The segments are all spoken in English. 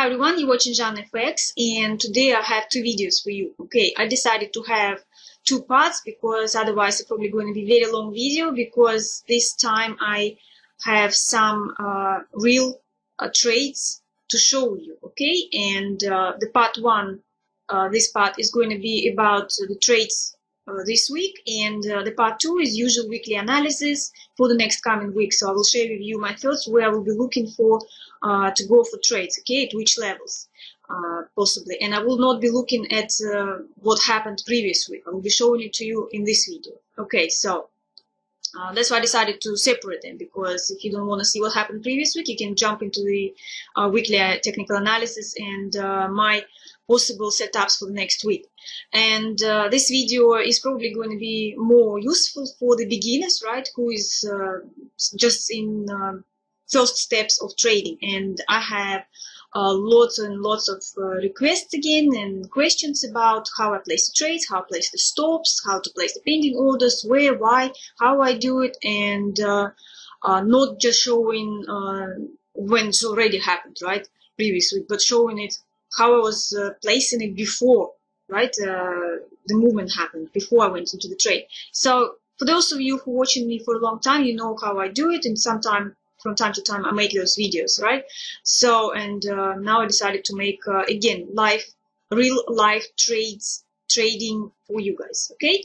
Hi everyone, you're watching Forex, and today I have two videos for you. Okay, I decided to have two parts because otherwise it's probably going to be a very long video, because this time I have some real trades to show you. Okay, and the part one, this part is going to be about the trades this week, and the part two is usual weekly analysis for the next coming week. So I will share with you my thoughts where I will be looking for to go for trades, okay, at which levels possibly. And I will not be looking at what happened previous week. I will be showing it to you in this video. Okay, so that's why I decided to separate them, because if you don't want to see what happened previous week, you can jump into the weekly technical analysis and my possible setups for the next week. And this video is probably going to be more useful for the beginners, right, who is just in first steps of trading. And I have lots and lots of requests again and questions about how I place the trades, how I place the stops, how to place the pending orders, where, why, how I do it, and not just showing when it's already happened, right, previous week, but showing it how I was placing it before, right, the movement happened, before I went into the trade. So for those of you who are watching me for a long time, you know how I do it, and from time to time I make those videos, right? So, and now I decided to make again real life trading for you guys, okay?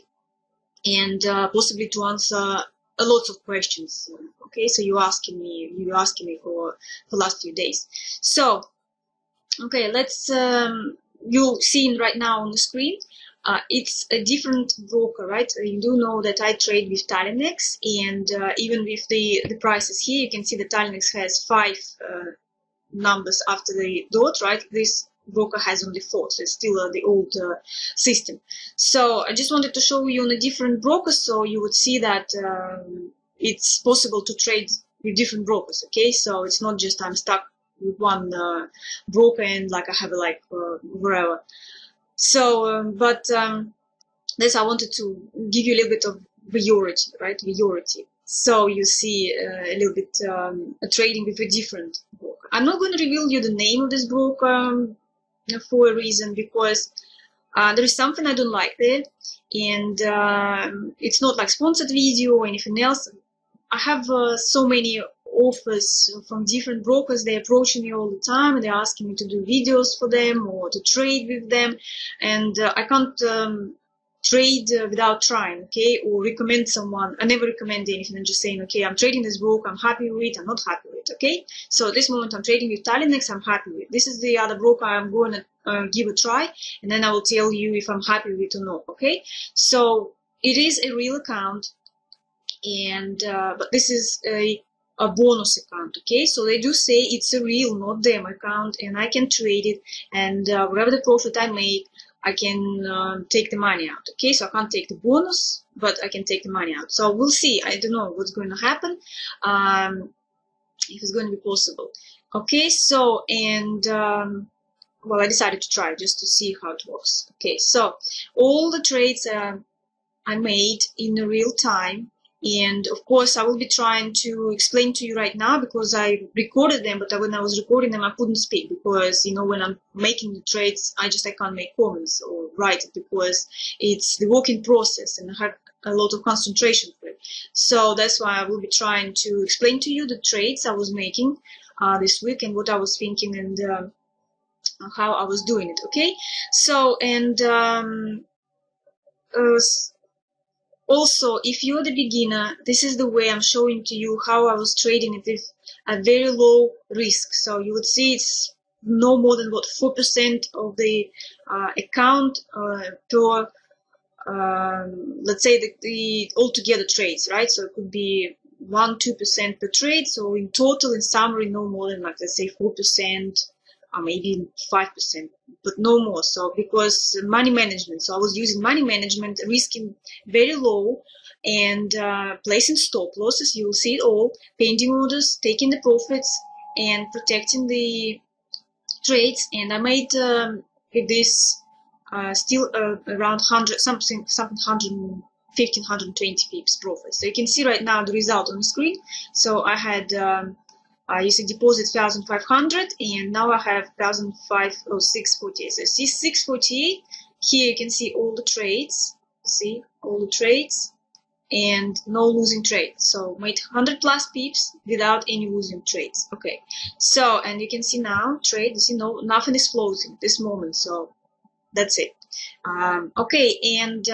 And possibly to answer a lot of questions, okay? So you're asking me for the last few days. So okay, let's you're seeing right now on the screen, it's a different broker, right? You do know that I trade with Talinex, and even with the prices here, you can see that Talinex has 5 numbers after the dot, right? This broker has only 4, so it's still the old system. So I just wanted to show you on a different broker, so you would see that it's possible to trade with different brokers, okay? So it's not just I'm stuck with one broker and like I have like wherever. So but this I wanted to give you a little bit of variety, right? Variety. So you see a little bit trading with a different broker. I'm not going to reveal you the name of this broker for a reason, because there is something I don't like there, and it's not like sponsored video or anything else. I have so many offers from different brokers. They're approaching me all the time, and they're asking me to do videos for them or to trade with them, and I can't trade without trying, okay, or recommend someone. I never recommend anything. I'm just saying, okay, I'm trading this broker, I'm happy with it, I'm not happy with it, okay? So at this moment I'm trading with Talinex, I'm happy with it. This is the other broker I'm going to give a try, and then I will tell you if I'm happy with it or not, okay? So it is a real account, and but this is a bonus account, okay? So they do say it's a real, not demo account, and I can trade it, and whatever the profit I make, I can take the money out, okay? So I can't take the bonus, but I can take the money out. So we'll see. I don't know what's going to happen, if it's going to be possible, okay? So, and well, I decided to try just to see how it works, okay? So all the trades I made in the real time. And of course, I will be trying to explain to you right now, because I recorded them, but when I was recording them, I couldn't speak, because, you know, when I'm making the trades, I can't make comments or write it, because it's the working process and I have a lot of concentration for it. So that's why I will be trying to explain to you the trades I was making this week, and what I was thinking, and how I was doing it, okay? So, and also, if you're the beginner, this is the way I'm showing to you how I was trading it with a very low risk. So you would see it's no more than, what, 4% of the account per, let's say, the altogether trades, right? So it could be 1-2% per trade. So in total, in summary, no more than, like, let's say 4%. Or maybe 5%, but no more. So because money management, so I was using money management, risking very low, and placing stop losses. You will see it all, pending orders, taking the profits, and protecting the trades. And I made with this still around 100 something 115, 120 pips profit. So you can see right now the result on the screen. So I had You see deposit 1,500, and now I have 1,506.48. So see 648. Here you can see all the trades. See all the trades and no losing trades. So made 100 plus pips without any losing trades. Okay. So and you can see now trade. You see nothing is closing this moment. So that's it. Okay, and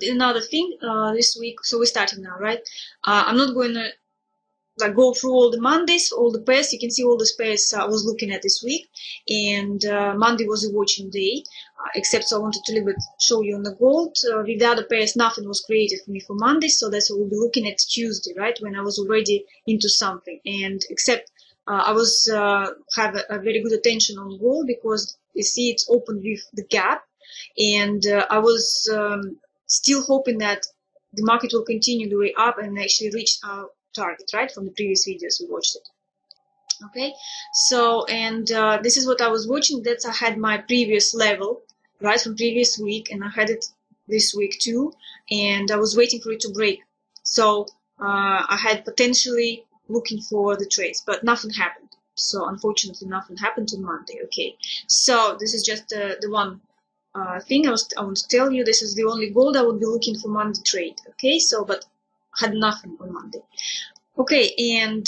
another thing this week. So we're starting now, right? I'm not going to like go through all the Mondays, all the pairs. You can see all the pairs I was looking at this week, and Monday was a watching day, except so I wanted to a little bit show you on the gold. With the other pairs, nothing was created for me for Monday, so that's what we'll be looking at Tuesday, right, when I was already into something. And except I was have a very good attention on gold because you see it's open with the gap, and I was still hoping that the market will continue the way up and actually reach our target, right, from the previous videos we watched it. Okay, so and this is what I was watching. That's I had my previous level, right, from previous week, and I had it this week too, and I was waiting for it to break. So I had potentially looking for the trades, but nothing happened. So unfortunately nothing happened on Monday. Okay, so this is just the one thing I want to tell you. This is the only gold I would be looking for Monday trade. Okay, so but had nothing on Monday. Okay, and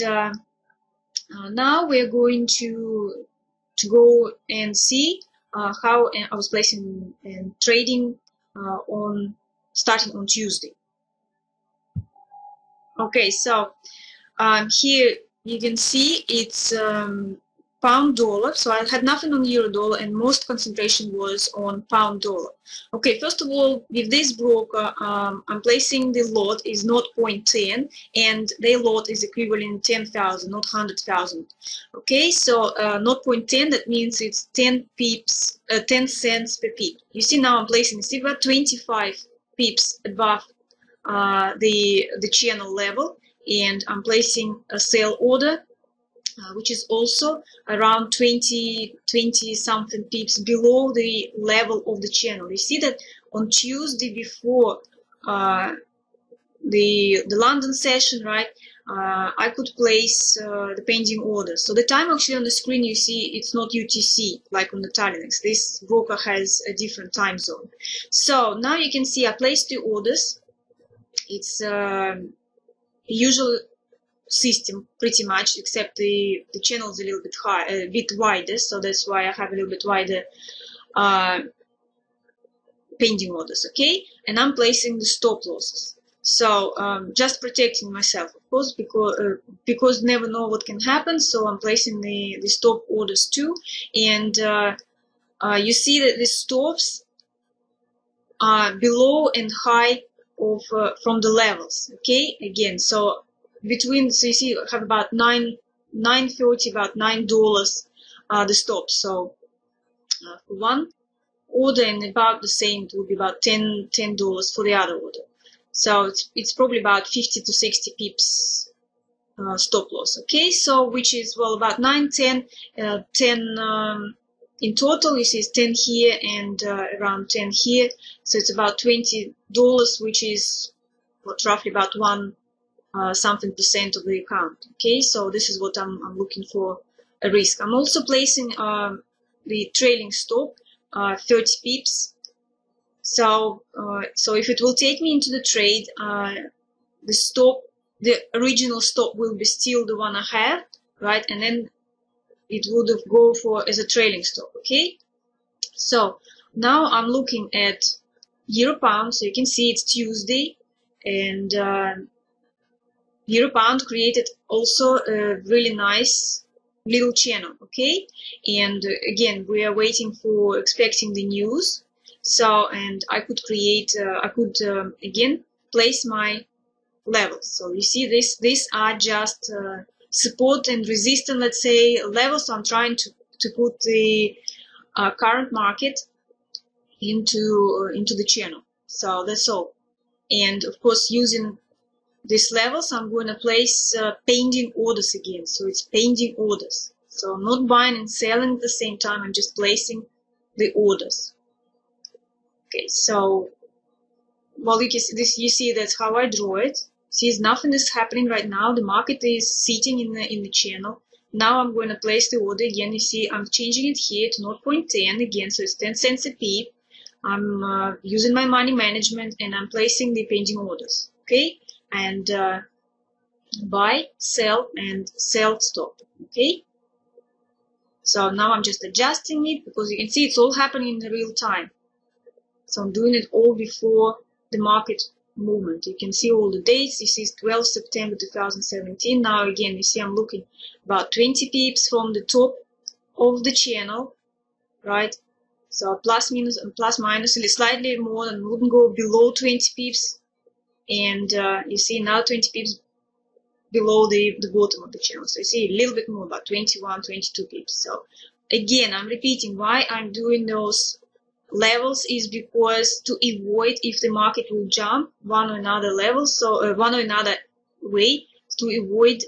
now we're going to go and see how I was placing and trading on starting on Tuesday. Okay, so here you can see it's pound dollar. So I had nothing on euro dollar, and most concentration was on pound dollar. Okay, first of all, with this broker, I'm placing the lot is not 0.10, and their lot is equivalent 10,000, not 100,000. Okay, so not 0.10, that means it's 10 pips, 10 cents per pip. You see now I'm placing silver 25 pips above the channel level, and I'm placing a sell order which is also around 20 something pips below the level of the channel. You see that on Tuesday before the London session, right, I could place the pending order. So the time actually on the screen you see it's not UTC like on the Talinex. This broker has a different time zone. So now you can see I placed the orders. It's usual system pretty much, except the channel is a little bit high, a bit wider, so that's why I have a little bit wider pending orders. Okay, and I'm placing the stop losses, so just protecting myself, of course, because never know what can happen. So I'm placing the stop orders too, and you see that the stops are below and high of from the levels. Okay, again, so between, so you see I have about 9.30, about $9 the stop. So for one order, and about the same, it will be about $10 for the other order. So it's probably about 50 to 60 pips stop loss. Okay, so which is, well, about 9, 10, 10 in total. You see it's 10 here and around 10 here. So it's about $20, which is what, roughly about one something percent of the account. Okay, so this is what I'm looking for a risk. I'm also placing the trailing stop 30 pips. So so if it will take me into the trade, the stop, the original stop will be still the one I have, right, and then it would go for as a trailing stop. Okay, so now I'm looking at euro pound. So you can see it's Tuesday, and euro pound created also a really nice little channel. Okay, and again we are waiting for expecting the news. So and I could create I could again place my levels. So you see these are just support and resistance, let's say, levels. So I'm trying to put the current market into the channel. So that's all. And of course, using these levels, I'm going to place pending orders again. So it's pending orders. So I'm not buying and selling at the same time. I'm just placing the orders. Okay, so well, you can see this. You see that's how I draw it. See, nothing is happening right now. The market is sitting in the channel. Now I'm going to place the order again. You see, I'm changing it here to 0.10 again, so it's 10 cents a pip. I'm using my money management and I'm placing the pending orders. Okay, and buy, sell, and sell stop. Okay. So now I'm just adjusting it because you can see it's all happening in real time. So I'm doing it all before the market movement. You can see all the dates. This is 12 September 2017. Now again, you see I'm looking about 20 pips from the top of the channel, right? So plus minus and plus minus slightly more, and wouldn't go below 20 pips. And you see now 20 pips below the bottom of the channel. So you see a little bit more, about 21, 22 pips. So again, I'm repeating why I'm doing those levels is because to avoid if the market will jump one or another level, so one or another way, to avoid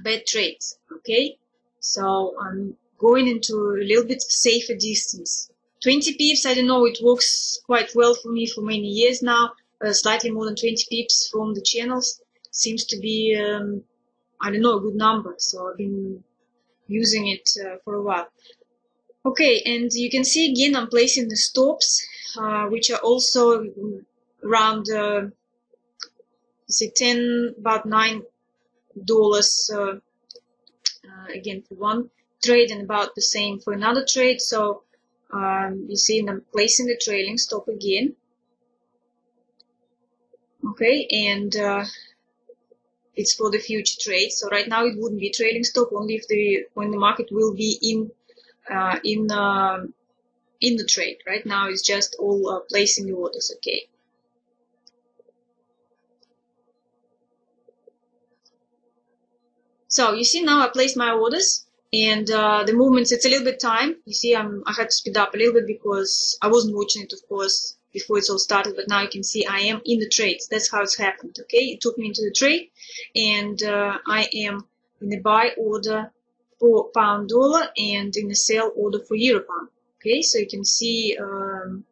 bad trades. Okay, so I'm going into a little bit safer distance. 20 pips, I don't know, it works quite well for me for many years now. Slightly more than 20 pips from the channels seems to be I don't know, a good number, so I've been using it for a while. Okay, and you can see again I'm placing the stops, which are also around say about $9 again for one trade, and about the same for another trade. So you see I'm placing the trailing stop again. Okay, and it's for the future trade. So right now it wouldn't be trailing stop, only if when the market will be in the trade. Right now it's just all placing the orders. Okay. So you see now I placed my orders, and the movements, it's a little bit time. You see I had to speed up a little bit because I wasn't watching it, of course, before it's all started, but now you can see I am in the trades. That's how it's happened. Okay, it took me into the trade, and I am in the buy order for pound dollar and in the sell order for euro pound. Okay, so you can see the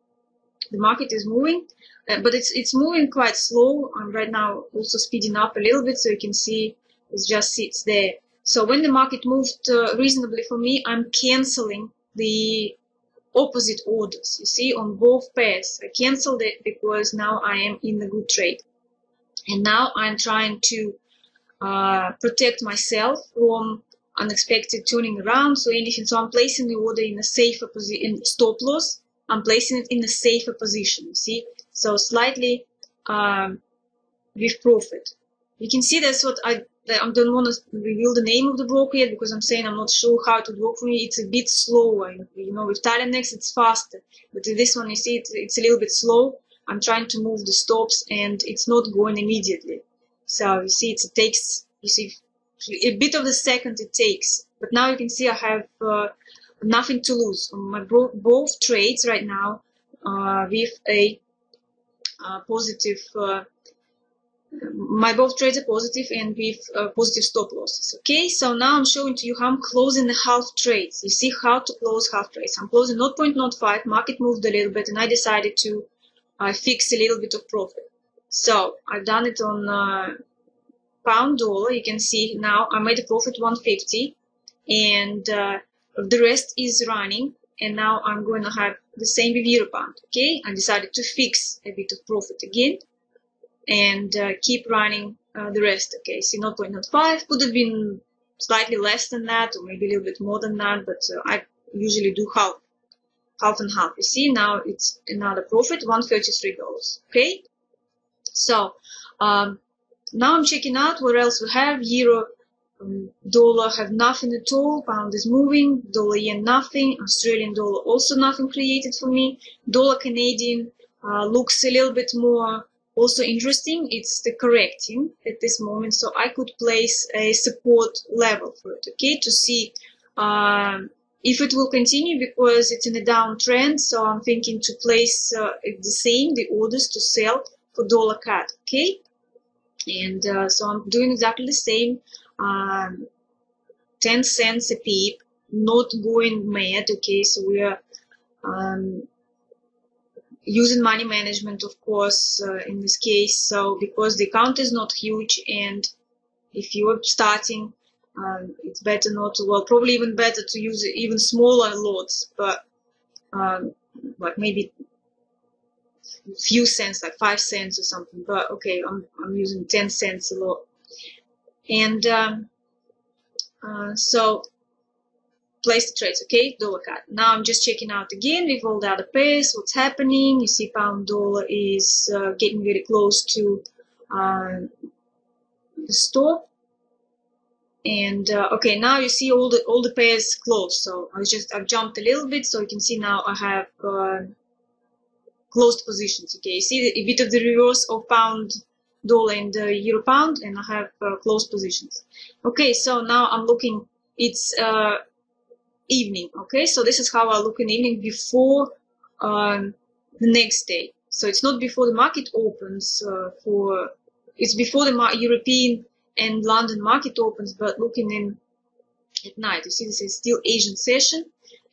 market is moving, but it's moving quite slow. I'm right now also speeding up a little bit, so you can see it just sits there. So when the market moved reasonably for me, I'm canceling the opposite orders. You see, on both pairs, I canceled it because now I am in the good trade. And now I'm trying to protect myself from unexpected turning around. So anything, so I'm placing the order in a safer position, stop loss. I'm placing it in a safer position. You see, so slightly with profit. You can see that's what I don't want to reveal the name of the broker yet because I'm saying I'm not sure how it would work for me. It's a bit slower. You know, with Thailand it's faster, but with this one, you see, it's a little bit slow. I'm trying to move the stops, and it's not going immediately. So you see, it takes, you see, a bit of the second it takes. But now you can see I have nothing to lose on my both trades right now with a positive. My both trades are positive and with positive stop losses. Okay, so now I'm showing to you how I'm closing the half trades. You see how to close half trades. I'm closing 0.05, market moved a little bit, and I decided to fix a little bit of profit. So I've done it on pound dollar. You can see now I made a profit 150, and the rest is running, and now I'm going to have the same with euro pound. Okay, I decided to fix a bit of profit again and keep running the rest. Okay, see, 0.05 could have been slightly less than that, or maybe a little bit more than that, but I usually do half and half. You see, now it's another profit, $133. Okay, so now I'm checking out what else we have. Euro, dollar have nothing at all. Pound is moving. Dollar yen nothing. Australian dollar also nothing created for me. Dollar Canadian looks a little bit more also interesting. It's the correcting at this moment, so I could place a support level for it. Okay, to see if it will continue, because it's in a downtrend. So I'm thinking to place the same, the orders to sell for dollar CAD. Okay. And so I'm doing exactly the same, 10 cents a pip, not going mad. Okay, so we are using money management, of course, in this case. So because the account is not huge, and if you are starting, it's better not to, well, probably even better to use even smaller lots, but like maybe a few cents, like 5 cents or something. But okay, I'm using 10 cents a lot. And so place the trades, okay, dollar CAD. Now I'm just checking out again with all the other pairs, what's happening. You see pound dollar is getting very close to the stop. And okay, now you see all the pairs closed. So I've jumped a little bit, so you can see now I have closed positions. Okay, you see a bit of the reverse of pound dollar and euro pound, and I have closed positions. Okay, so now I'm looking. It's evening. Okay, so this is how I look in the evening before the next day. So it's not before the market opens. It's before the European and London market opens, but looking in at night. You see, this is still Asian session,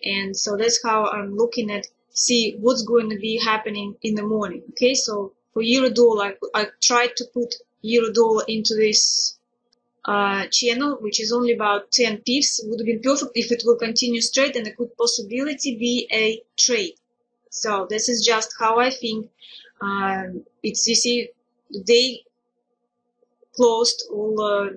and so that's how I'm looking at see what's going to be happening in the morning. Okay, so for euro dollar, I tried to put euro dollar into this channel, which is only about 10 pips. It would have been perfect if it will continue straight, and it could possibility be a trade. So this is just how I think. It's, you see, the day closed, all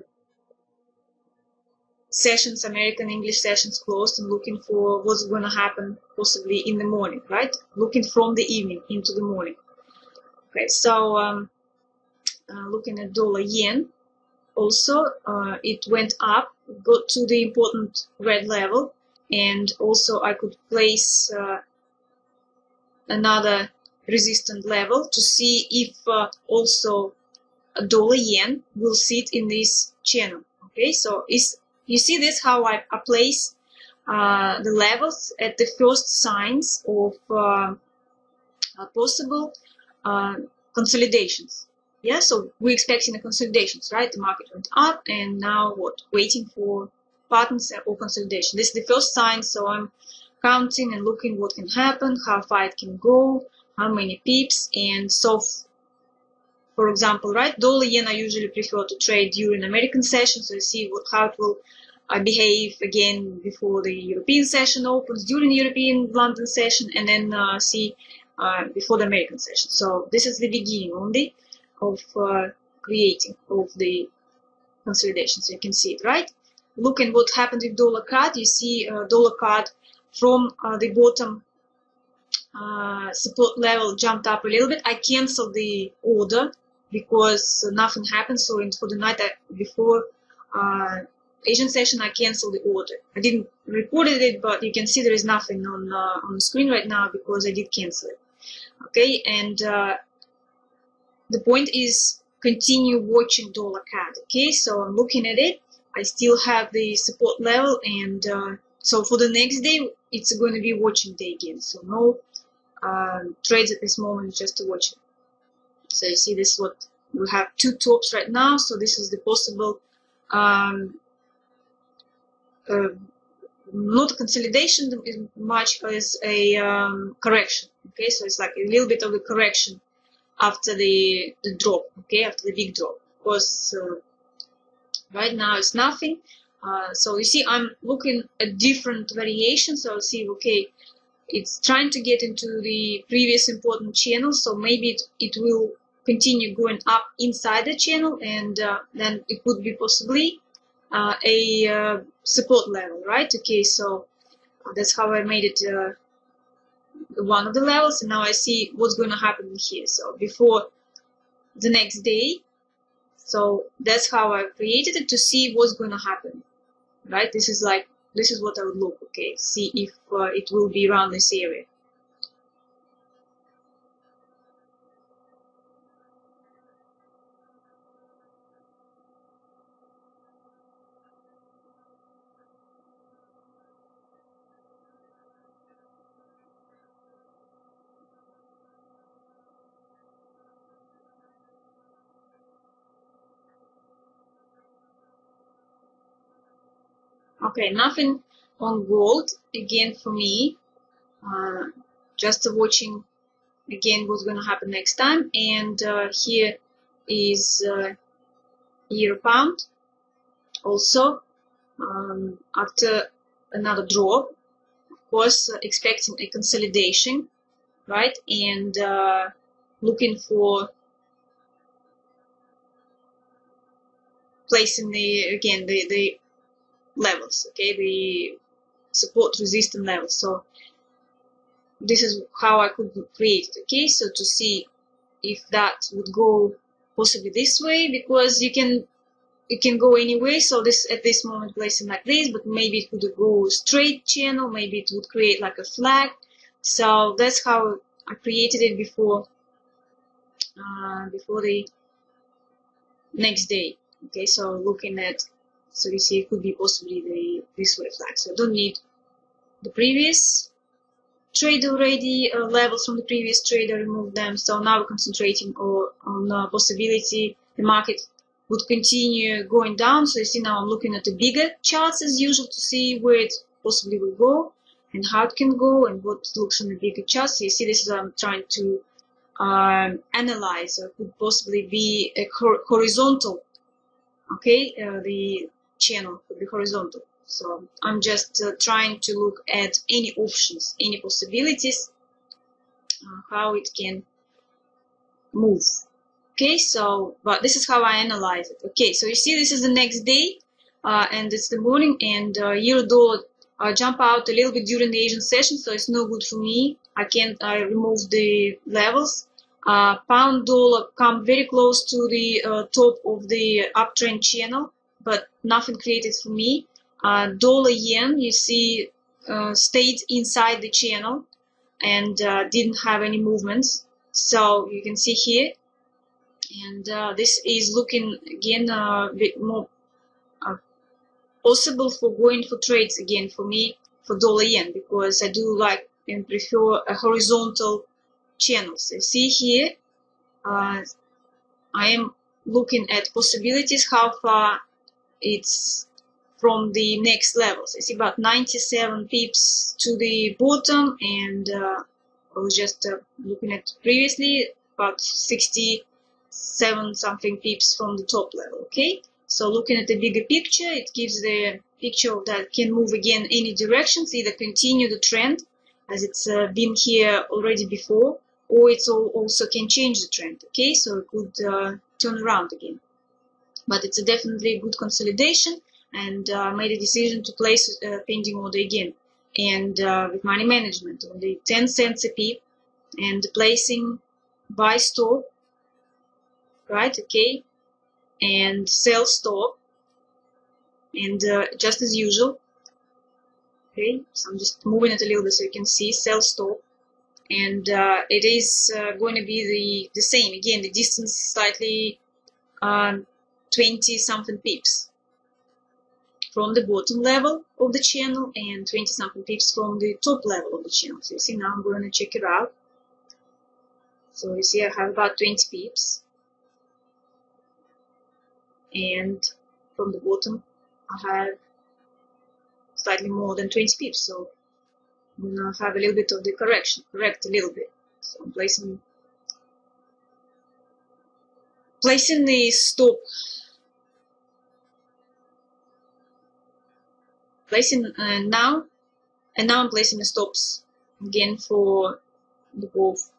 sessions, American English sessions closed, and looking for what's going to happen possibly in the morning, right? Looking from the evening into the morning. Okay, so looking at dollar yen. Also, it went up, got to the important red level, and also I could place another resistant level to see if also a dollar yen will sit in this channel. Okay, so you see this how I place the levels at the first signs of possible consolidations. Yeah, so we're expecting the consolidations, right? The market went up, and now what? Waiting for patterns or consolidation. This is the first sign, so I'm counting and looking what can happen, how far it can go, how many pips, and so for example, right, dollar yen I usually prefer to trade during American session, so I see how it will behave again before the European session opens, during the European London session, and then see before the American session. So this is the beginning only of creating of the consolidation. So you can see it, right? Look at what happened with dollar CAD. You see dollar CAD from the bottom support level jumped up a little bit. I canceled the order because nothing happened. So for the night before Asian session, I canceled the order. I didn't report it, but you can see there is nothing on the screen right now because I did cancel it. Okay, and the point is continue watching dollar CAD. Okay, so I'm looking at it. I still have the support level, and so for the next day, it's going to be watching day again. So no trades at this moment, just to watch it. So you see this is what we have, two tops right now. So this is the possible not a consolidation as much as a correction. Okay, so it's like a little bit of a correction after the drop. Okay, after the big drop. Of course, right now it's nothing. So you see, I'm looking at different variations. So I'll see, okay, it's trying to get into the previous important channel, so maybe it will continue going up inside the channel, and then it could be possibly a support level, right? Okay, so that's how I made it one of the levels, and now I see what's going to happen here. So before the next day, so that's how I created it to see what's going to happen, right? This is what I would look, okay, see if it will be around this area. Okay, nothing on gold again for me. Just watching again what's going to happen next time. And here is euro pound also after another drop, of course expecting a consolidation, right? And looking for placing the levels, okay, the support resistance levels. So this is how I could create it, okay? So to see if that would go possibly this way, because it can go anyway. So this at this moment placing like this, but maybe it could go straight channel, maybe it would create like a flag. So that's how I created it before the next day. Okay, so looking at, so you see it could be possibly this way flag. So I don't need the previous trade already, levels from the previous trade, I removed them. So now we're concentrating on possibility the market would continue going down. So you see now I'm looking at the bigger charts as usual to see where it possibly will go and how it can go and what looks on the bigger charts. So you see this is what I'm trying to analyze. Or could possibly be a horizontal, okay, the channel could be horizontal. So I'm just trying to look at any options, any possibilities, how it can move. Okay, so, but this is how I analyze it. Okay, so you see this is the next day, and it's the morning, and euro dollar jump out a little bit during the Asian session, so it's no good for me. I remove the levels. Pound dollar come very close to the top of the uptrend channel, but nothing created for me. Dollar yen, you see, stayed inside the channel and didn't have any movements. So you can see here, and this is looking again a bit more possible for going for trades again for me for dollar yen, because I do like and prefer a horizontal channels. You see here, I am looking at possibilities how far it's from the next levels. It's about 97 pips to the bottom, and I was just looking at previously about 67 something pips from the top level. Okay, so looking at the bigger picture, it gives the picture that can move again any directions, either continue the trend as it's been here already before, or it's also can change the trend. Okay, so it could turn around again, but it's a definitely good consolidation. And made a decision to place pending order again, and with money management on the 10 cents a pip, and placing buy stop, right? Okay, and sell stop, and just as usual. Okay, so I'm just moving it a little bit so you can see sell stop, and it is going to be the same again. The distance slightly 20 something pips from the bottom level of the channel and 20 something pips from the top level of the channel. So you see now I'm going to check it out. So you see I have about 20 pips, and from the bottom I have slightly more than 20 pips. So I'm going to have a little bit of the correct a little bit. So I'm placing the stop, now, and now I'm placing the stops again for the both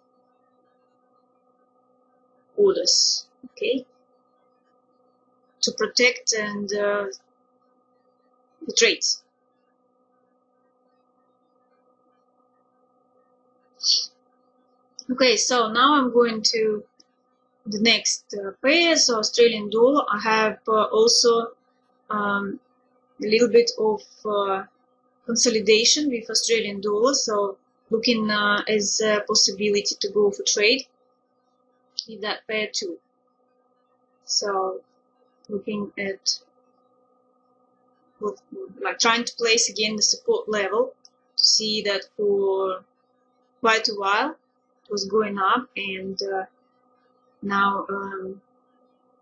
orders, okay, to protect and the trades. Okay, so now I'm going to the next pair, so Australian dollar. I have also a little bit of consolidation with Australian dollar, so looking as a possibility to go for trade with that pair too. So looking at like trying to place again the support level, to see that for quite a while it was going up, and now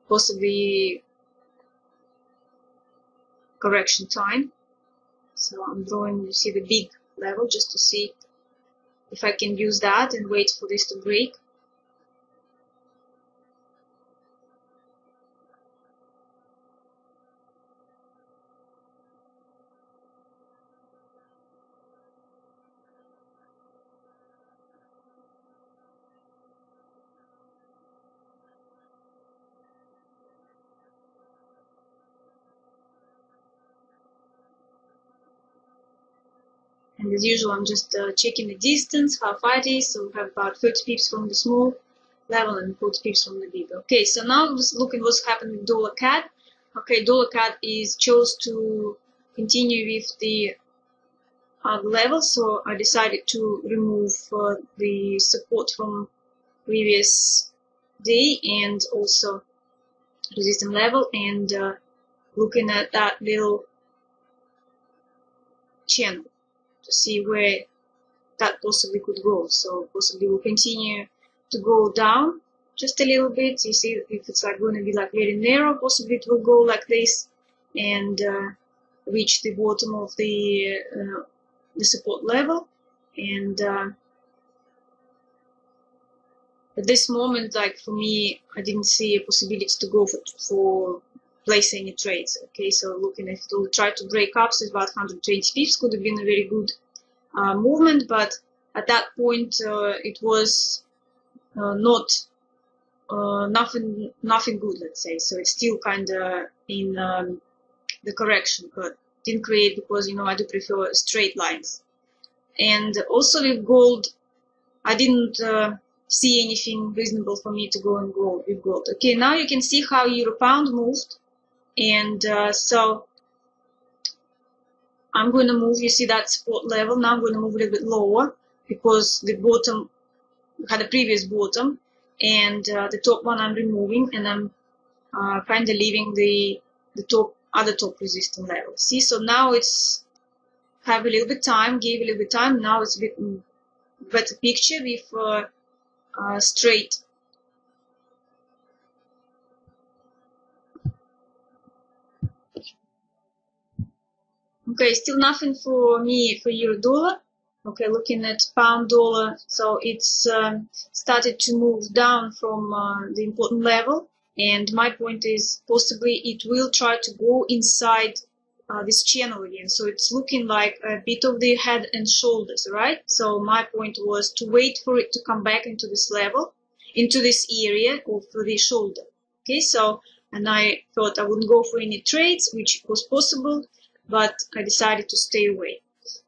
possibly correction time. So I'm drawing, you see, the big level just to see if I can use that and wait for this to break. And as usual, I'm just checking the distance, how far it is. So we have about 30 pips from the small level and 40 pips from the big. Okay, so now let's look at what's happened with dollar CAD. Okay, dollar CAD is chose to continue with the level, so I decided to remove the support from previous day and also resistance level, and looking at that little channel to see where that possibly could go. So possibly will continue to go down just a little bit. You see, if it's like going to be like very narrow, possibly it will go like this and reach the bottom of the support level. And at this moment, like for me, I didn't see a possibility to go for place any trades. Okay, so looking if it will try to break up, so it's about 120 pips, could have been a very good movement, but at that point it was not nothing good, let's say. So it's still kind of in the correction, but didn't create, because you know I do prefer straight lines. And also with gold, I didn't see anything reasonable for me to go and go with gold. Okay, now you can see how euro pound moved, and so I'm going to move, you see that support level, now I'm going to move a little bit lower because the bottom had a previous bottom, and the top one I'm removing, and I'm kind of leaving the other top resistance level. See, so now it's have a little bit time, gave a little bit time, now it's a bit better picture with straight. Okay, still nothing for me for euro dollar. Okay, looking at pound dollar, so it's started to move down from the important level, and my point is possibly it will try to go inside this channel again. So it's looking like a bit of the head and shoulders, right? So my point was to wait for it to come back into this level, into this area of the shoulder. Okay, so, and I thought I wouldn't go for any trades, which was possible, but I decided to stay away.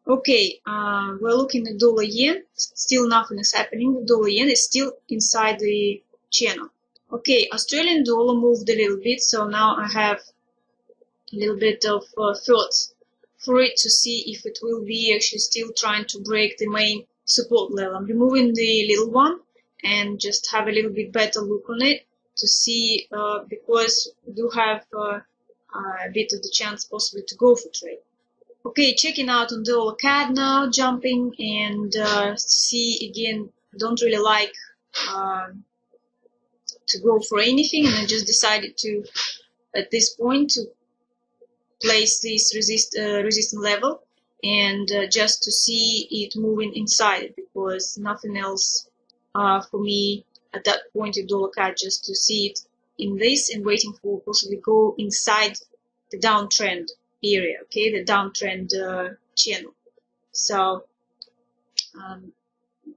Okay, we're looking at dollar yen. Still nothing is happening with dollar yen. It's still inside the channel. Okay, Australian dollar moved a little bit, so now I have a little bit of thoughts for it to see if it will be actually still trying to break the main support level. I'm removing the little one and just have a little bit better look on it to see, because we do have a bit of the chance possibly to go for trade. Okay, checking out on dollar CAD now, jumping, and see again, don't really like to go for anything, and I just decided to, at this point, to place this resistance level and just to see it moving inside it, because nothing else for me at that point in dollar CAD, just to see it in this and waiting for possibly go inside the downtrend area, okay, the downtrend channel. So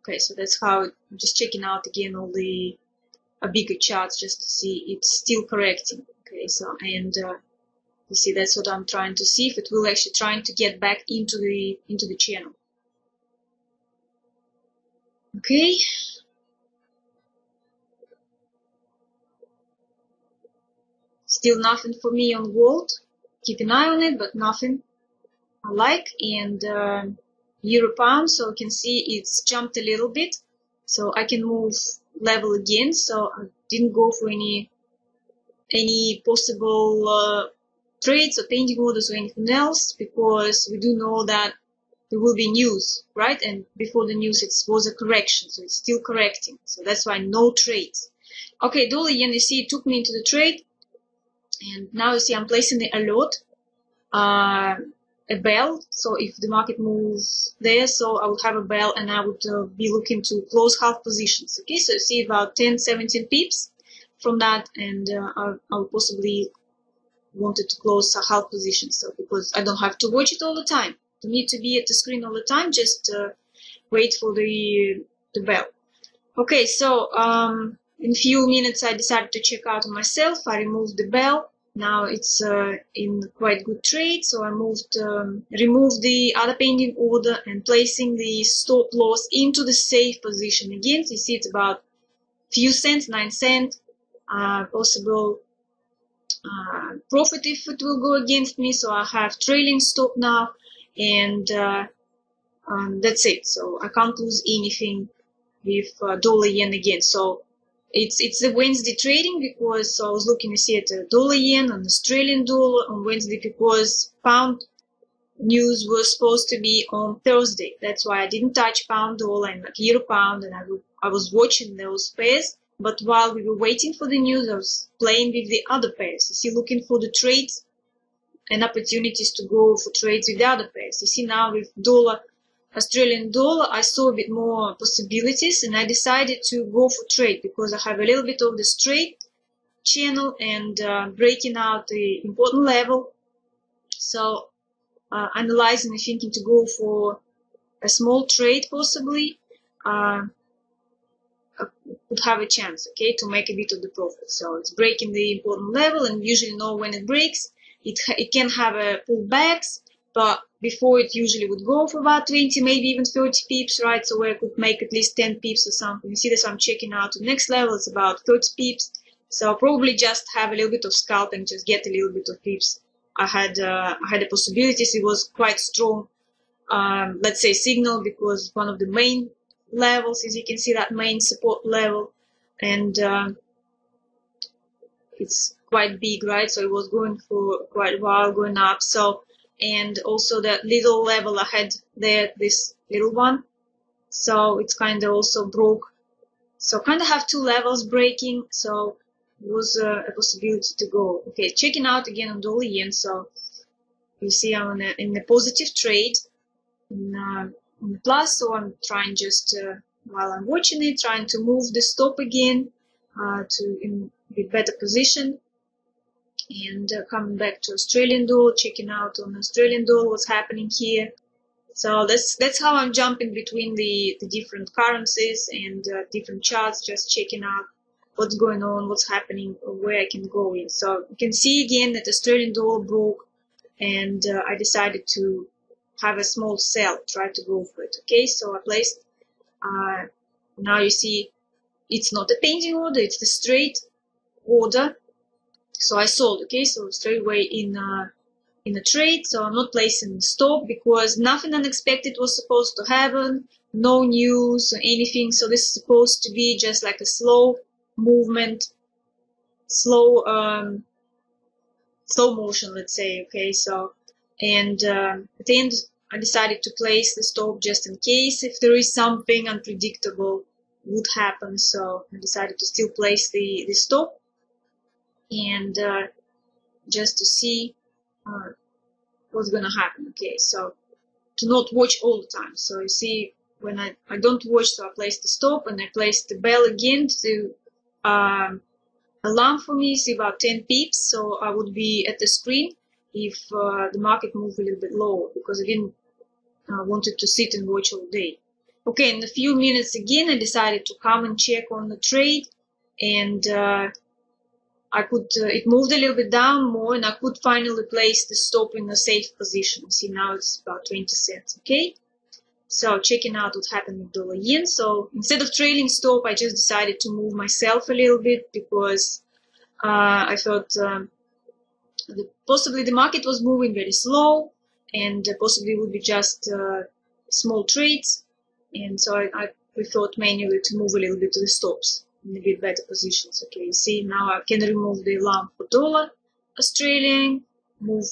okay, so that's how I'm just checking out again all the bigger charts just to see it's still correcting. Okay, so, and you see, that's what I'm trying to see, if it will actually trying to get back into the channel. Okay. Still nothing for me on gold. Keep an eye on it, but nothing I like. And euro pound, so you can see it's jumped a little bit, so I can move level again. So I didn't go for any possible trades or pending orders or anything else, because we do know that there will be news, right? And before the news it was a correction, so it's still correcting, so that's why no trades. Okay, dollar yen, you see it took me into the trade, and now you see I'm placing the alert a bell. So if the market moves there, so I would have a bell and I would be looking to close half positions. Okay, so you see about 10-17 pips from that, and I'll possibly wanted to close a half position. So because I don't have to watch it all the time, don't need to be at the screen all the time, just wait for the bell. Okay, so in a few minutes I decided to check out on myself. I removed the bell. Now it's in quite good trade, so I removed the other pending order and placing the stop loss into the safe position again. So you see it's about few cents, 9 cents, possible profit if it will go against me. So I have trailing stop now, and that's it. So I can't lose anything with dollar yen again. So it's a Wednesday trading, because I was looking to see at the dollar yen and Australian dollar on Wednesday, because pound news was supposed to be on Thursday. That's why I didn't touch pound dollar and like euro pound, and I was watching those pairs. But while we were waiting for the news, I was playing with the other pairs. You see, looking for the trades and opportunities to go for trades with the other pairs. You see, now with dollar, Australian dollar, I saw a bit more possibilities, and I decided to go for trade because I have a little bit of the straight channel and breaking out the important level. So analyzing and thinking to go for a small trade possibly would have a chance, okay, to make a bit of the profit. So it's breaking the important level, and usually know when it breaks. It can have a pullbacks, but before it usually would go for about 20, maybe even 30 pips, right? So where I could make at least 10 pips or something. You see this, I'm checking out the next level, it's about 30 pips. So I'll probably just have a little bit of scalping, just get a little bit of pips. I had the possibilities. It was quite strong, let's say, signal, because one of the main levels, as you can see, that main support level, and it's quite big, right? So it was going for quite a while, going up. So, and also that little level I had there, this little one, so it's kind of also broke. So kind of have two levels breaking, so it was a possibility to go. Okay, checking out again on dollar yen. So you see I'm in a positive trade, on the plus. So I'm trying just while I'm watching it, trying to move the stop again to in a better position. And coming back to Australian dollar, checking out on Australian dollar what's happening here. So that's how I'm jumping between the different currencies and different charts, just checking out what's going on, what's happening, where I can go in. So you can see again that Australian dollar broke, and I decided to have a small sell, try to go for it. Okay, so I placed, now you see it's not a pending order, it's the straight order. So I sold, okay, so straight away in a trade. So I'm not placing stop because nothing unexpected was supposed to happen, no news or anything. So this is supposed to be just like a slow movement, slow motion, let's say. Okay, so and at the end I decided to place the stop just in case if there is something unpredictable would happen. So I decided to still place the stop, and just to see what's gonna happen. Okay, so to not watch all the time. So you see, when I don't watch, so I place the stop and I place the bell again to alarm for me. See, about 10 pips, so I would be at the screen if the market moved a little bit lower, because I didn't wanted to sit and watch all day. Okay, in a few minutes again I decided to come and check on the trade, and I could, it moved a little bit down more, and I could finally place the stop in a safe position. See, now it's about 20 cents, okay? So checking out what happened with dollar yen. So instead of trailing stop, I just decided to move myself a little bit, because I thought possibly the market was moving very slow, and possibly it would be just small trades. And so I preferred manually to move a little bit to the stops in a bit better positions. Okay, see, now I can remove the alarm for dollar Australian, move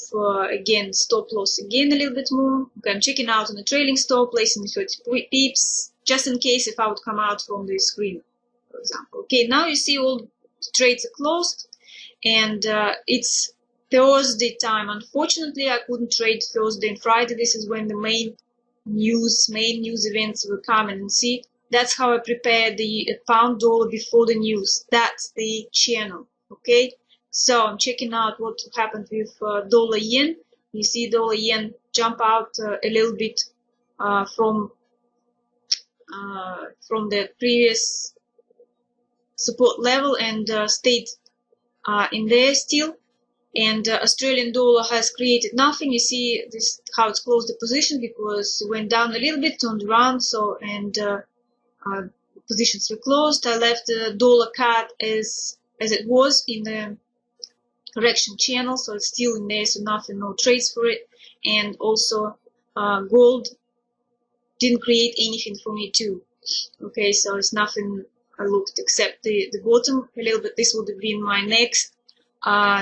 again stop loss again a little bit more. Okay, I'm checking out on the trailing stop, placing 30 pips just in case if I would come out from the screen, for example. Okay, now you see all the trades are closed, and it's Thursday time. Unfortunately, I couldn't trade Thursday and Friday. This is when the main news events will come, and see, that's how I prepared the pound dollar before the news. That's the channel. Okay, so I'm checking out what happened with dollar yen. You see dollar yen jump out a little bit from the previous support level and stayed in there still. And Australian dollar has created nothing. You see this how it's closed the position, because it went down a little bit, turned around, so and positions were closed. I left the dollar card as it was in the correction channel, so it's still in there, so nothing, no trades for it. And also gold didn't create anything for me too. Okay, so it's nothing I looked except the bottom a little bit. This would have been my next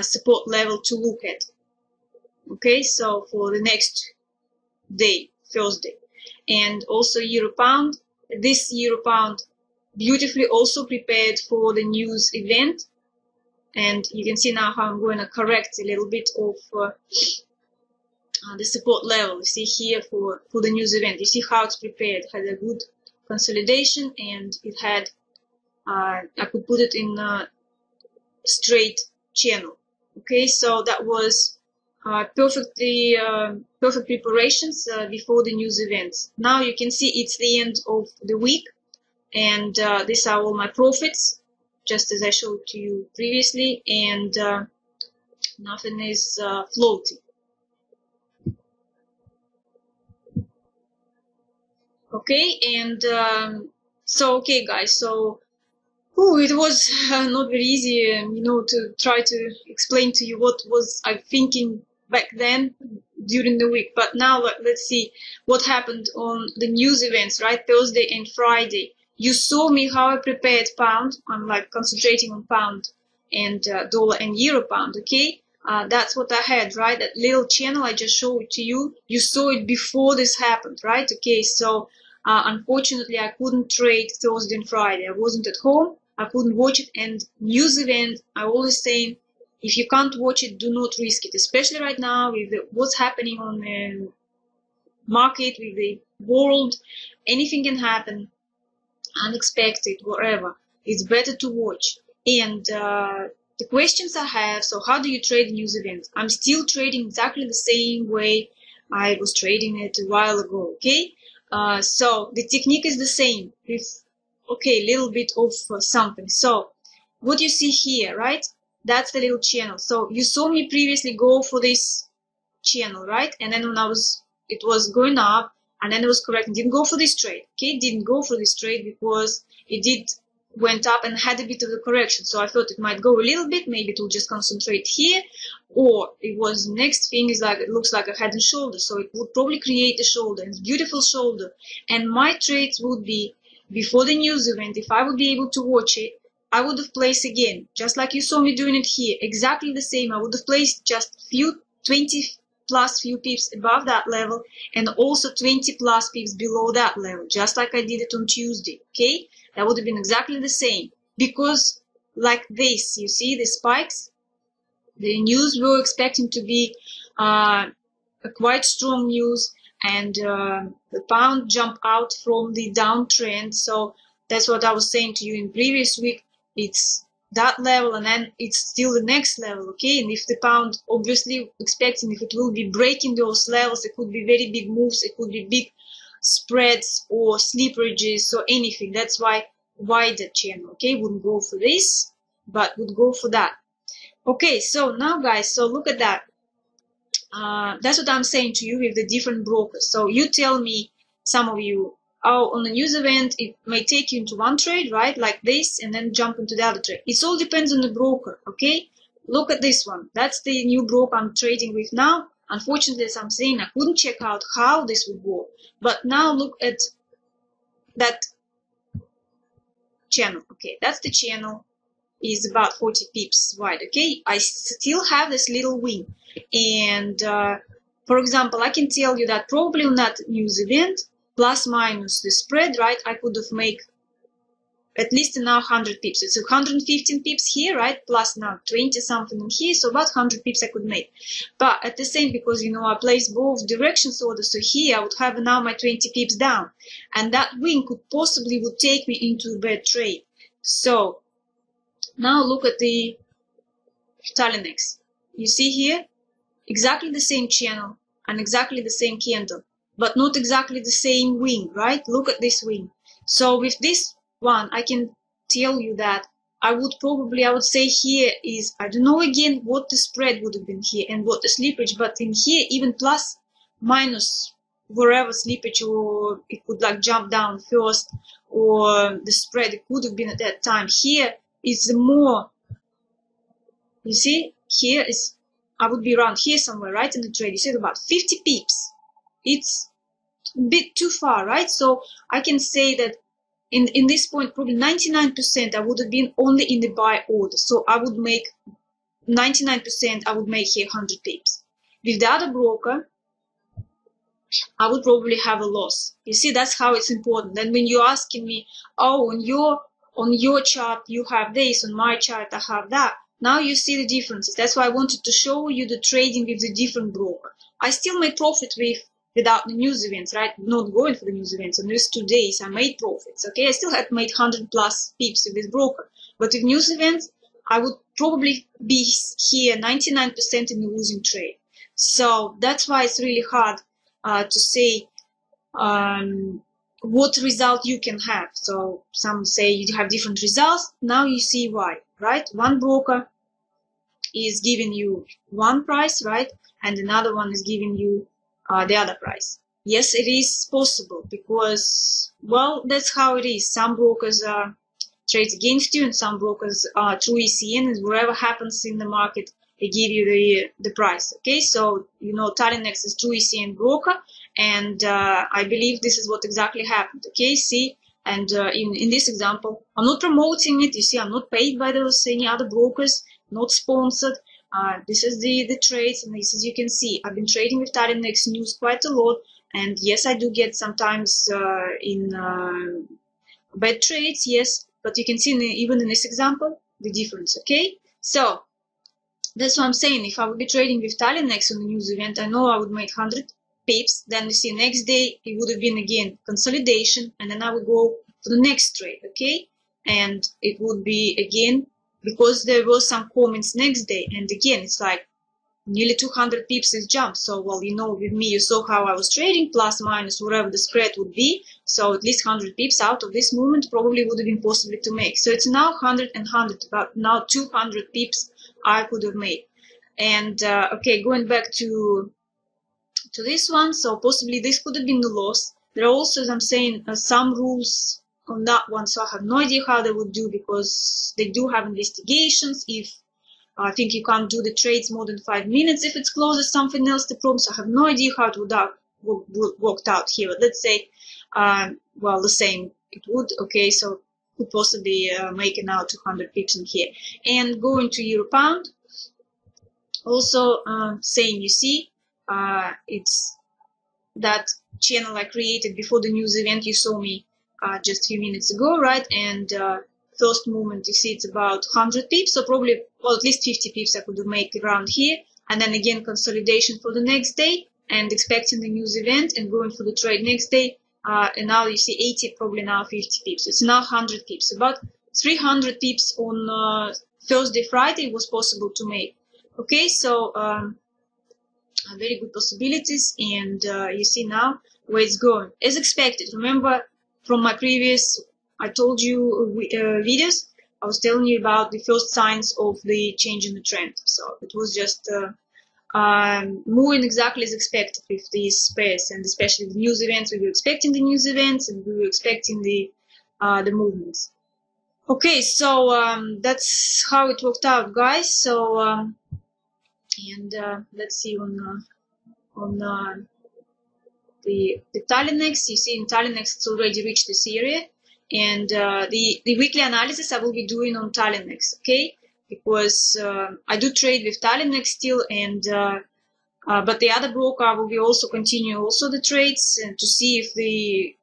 support level to look at. Okay, so for the next day, Thursday. And also euro pound. This euro pound beautifully also prepared for the news event. And you can see now how I'm going to correct a little bit of the support level. You see here for the news event. You see how it's prepared. It had a good consolidation, and it had I could put it in a straight channel. Okay, so that was perfect preparations before the news events. Now you can see it's the end of the week, and these are all my profits, just as I showed to you previously, and nothing is floating. Okay, and so okay guys, so it was not very easy, to try to explain to you what was I thinking back then during the week. But now let's see what happened on the news events, right? Thursday and Friday. You saw me how I prepared pound. I'm like concentrating on pound and dollar and euro pound, okay? That's what I had, right? That little channel I just showed it to you. You saw it before this happened, right? Okay, so unfortunately I couldn't trade Thursday and Friday. I wasn't at home. I couldn't watch it. And news event, I always say, if you can't watch it, do not risk it, especially right now with what's happening on the market, with the world. Anything can happen, unexpected, whatever. It's better to watch. And the questions I have, so how do you trade news events? I'm still trading exactly the same way I was trading it a while ago, okay? So the technique is the same with, okay, little bit of something. So what you see here, right? That's the little channel. So you saw me previously go for this channel, right? And then when it was going up, and then it was correct, and didn't go for this trade, okay? Didn't go for this trade because it went up and had a bit of a correction. So I thought it might go a little bit, maybe it will just concentrate here, or it was next thing is like, it looks like a head and shoulder, so it would probably create a shoulder, and beautiful shoulder. And my trades would be before the news event. If I would be able to watch it, I would have placed again, just like you saw me doing it here, exactly the same. I would have placed just 20 plus few pips above that level, and also 20 plus pips below that level, just like I did it on Tuesday, okay? That would have been exactly the same, because like this, you see the spikes, the news we were expecting to be a quite strong news, and the pound jumped out from the downtrend. So that's what I was saying to you in previous week. It's that level, and then it's still the next level, okay? And if the pound, obviously expecting if it will be breaking those levels, it could be very big moves, it could be big spreads or sleeperages or anything. That's why wider channel, okay? Wouldn't go for this, but would go for that. Okay, so now guys, so look at that. That's what I'm saying to you with the different brokers. So you tell me, some of you, on the news event, it may take you into one trade, right, like this, and then jump into the other trade. It all depends on the broker, okay? Look at this one. That's the new broker I'm trading with now. Unfortunately, as I'm saying, I couldn't check out how this would work. But now look at that channel, okay? That's the channel. Is about 40 pips wide, okay? I still have this little wing. And, for example, I can tell you that probably on that news event, plus minus the spread, right, I could have made at least now 100 pips. It's 115 pips here, right? Plus now 20 something in here, so about 100 pips I could make. But at the same, because I placed both directions order, so here I would have now my 20 pips down, and that win would take me into a bad trade. So now look at the Italianex. You see here exactly the same channel and exactly the same candle, but not exactly the same wing, right? Look at this wing. So with this one, I can tell you that I would say here is, I don't know again what the spread would have been here and what the slippage, but in here, even plus, minus, wherever slippage, or it could like jump down first, or the spread, it could have been at that time. Here is more, you see, here is, I would be around here somewhere, right, in the trade. You said about 50 pips. It's a bit too far, right? So I can say that in this point, probably 99% I would have been only in the buy order. So I would make 99%, I would make here 100 pips. With the other broker, I would probably have a loss. You see, that's how it's important. And when you're asking me, oh, on your chart you have this, on my chart I have that, now you see the differences. That's why I wanted to show you the trading with the different broker. I still made profit without the news events, right? Not going for the news events. On these 2 days, I made profits, okay? I still had made 100 plus pips with this broker. But with news events, I would probably be here 99% in the losing trade. So that's why it's really hard to say what result you can have. So some say you have different results. Now you see why, right? One broker is giving you one price, right? And another one is giving you the other price. Yes, it is possible because, well, that's how it is. Some brokers trade against you, and some brokers through ECN, and whatever happens in the market, they give you the price. Okay, so Italianex is through ECN broker, and I believe this is what exactly happened. Okay, see, and in this example, I'm not promoting it. You see, I'm not paid by those any other brokers, not sponsored. This is the trades, and this, as you can see, I've been trading with Italianex news quite a lot, and yes, I do get sometimes in bad trades, yes, but you can see even in this example the difference. Okay, so that's what I'm saying. If I would be trading with Italianex on the news event, I know I would make 100 pips. Then you see next day it would have been again consolidation, and then I would go for the next trade. Okay, and it would be again, because there were some comments next day, and again it's like nearly 200 pips is jump. So, well, with me, you saw how I was trading, plus minus whatever the spread would be. So at least 100 pips out of this movement probably would have been possible to make. So it's now 100 and 100, about now 200 pips I could have made. And okay, going back to this one, so possibly this could have been the loss. There are also, as I'm saying, some rules on that one, so I have no idea how they would do, because they do have investigations. If I think you can't do the trades more than 5 minutes if it's closed or something else, the problem. So I have no idea how it would have worked out here. But let's say, well, the same it would. Okay, so could possibly make it now 200 pips in here. And going to Euro Pound, also same. You see, it's that channel I created before the news event. You saw me just a few minutes ago, right? And first movement, you see it's about 100 pips, so probably, well, at least 50 pips I could make around here, and then again consolidation for the next day, and expecting the news event and going for the trade next day, and now you see 80, probably now 50 pips. It's now 100 pips. About 300 pips on Thursday, Friday was possible to make. Okay, so very good possibilities, and you see now where it's going as expected. Remember from my previous, I told you videos, I was telling you about the first signs of the change in the trend. So it was just moving exactly as expected with these pairs, and especially the news events. We were expecting the news events, and we were expecting the movements. Okay, so that's how it worked out, guys. So and let's see on the Italianex. You see in Italianex it's already reached this area, and the weekly analysis I will be doing on Italianex, okay? Because I do trade with Italianex still, and but the other broker I will be also continue also the trades, and to see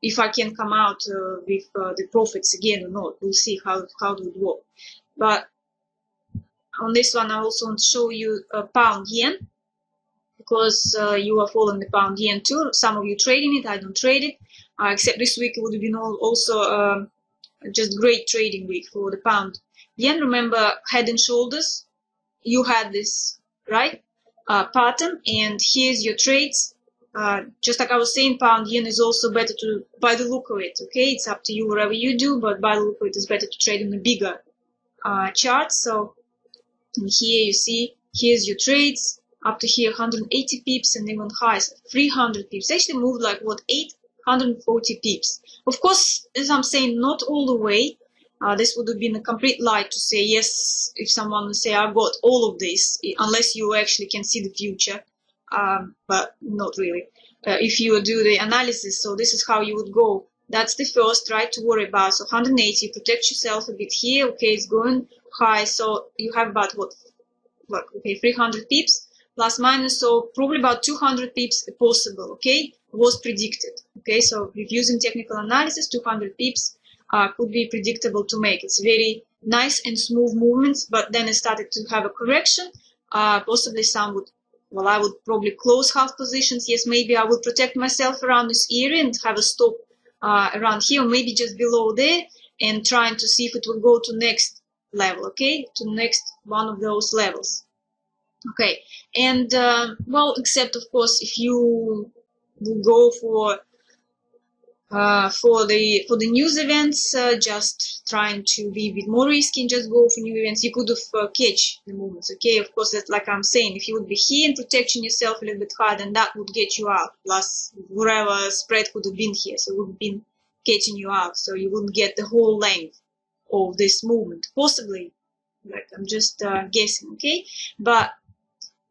if I can come out with the profits again or not. We'll see how it would work. But on this one, I also want to show you pound yen, because you are following the pound yen too. Some of you trading it, I don't trade it, except this week it would have been also just great trading week for the pound yen. Remember, head and shoulders, you had this, right, pattern, and here's your trades. Just like I was saying, pound yen is also better to, by the look of it, okay, it's up to you whatever you do, but by the look of it, it's better to trade in a bigger chart. So here you see, here's your trades up to here, 180 pips, and even highs 300 pips. Actually moved like what, 840 pips. Of course, as I'm saying, not all the way. This would have been a complete lie to say yes if someone would say I got all of this, unless you actually can see the future, but not really. If you do the analysis, so this is how you would go. That's the first, right, to worry about. So 180, protect yourself a bit here. Okay, it's going high, so you have about what, okay, 300 pips plus minus, so probably about 200 pips possible. Okay, was predicted. Okay, so if using technical analysis, 200 pips could be predictable to make. It's very nice and smooth movements, but then it started to have a correction. Possibly some would, well, I would probably close half positions. Yes, maybe I would protect myself around this area and have a stop around here, or maybe just below there, and trying to see if it will go to next level, okay, to next one of those levels. Okay, and well, except of course if you will go for the news events, just trying to be a bit more risky and just go for new events, you could have catch the movements. Okay, of course, that's like I'm saying, if you would be here and protecting yourself a little bit higher, then that would get you out, plus whatever spread could have been here, so it would have been catching you out, so you wouldn't get the whole length of this movement, possibly. Like, I'm just guessing. Okay, but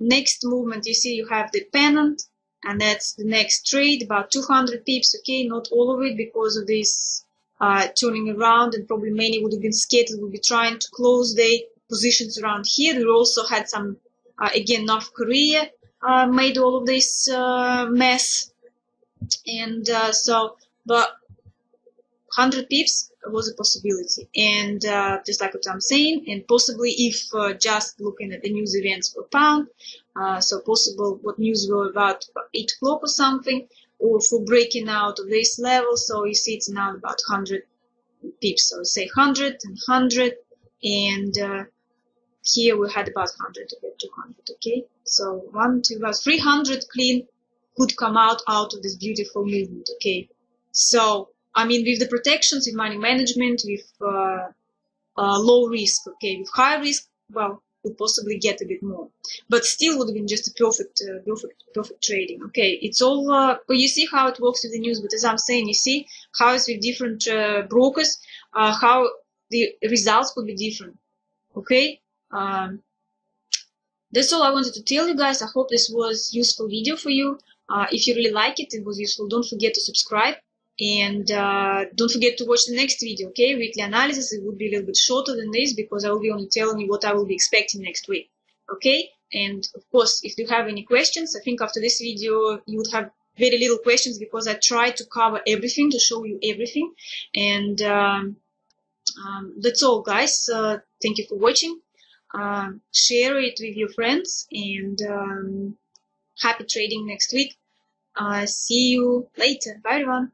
next movement, you see you have the pennant, and that's the next trade, about 200 pips. Okay, not all of it because of this turning around, and probably many would have been scared and would be trying to close their positions around here. We also had some again, North Korea made all of this mess, and so, but 100 pips was a possibility, and just like what I'm saying, and possibly if just looking at the news events for pound, so possible what news were about 8 o'clock or something, or for breaking out of this level, so you see it's now about 100 pips, so say 100 and 100, and here we had about 100, 200, okay, so 1, 2, about 300 clean could come out of this beautiful movement. Okay, so I mean, with the protections, with money management, with low risk, okay, with high risk, well, could possibly get a bit more, but still would have been just a perfect trading. Okay, it's all, you see how it works with the news, but as I'm saying, you see how it's with different brokers, how the results could be different. Okay, that's all I wanted to tell you guys. I hope this was useful video for you. If you really like it, it was useful, don't forget to subscribe. And don't forget to watch the next video, okay? Weekly analysis. It would be a little bit shorter than this because I will be only telling you what I will be expecting next week, okay? And of course, if you have any questions, I think after this video you would have very little questions because I tried to cover everything, to show you everything. And that's all, guys. Thank you for watching. Share it with your friends, and happy trading next week. See you later. Bye, everyone.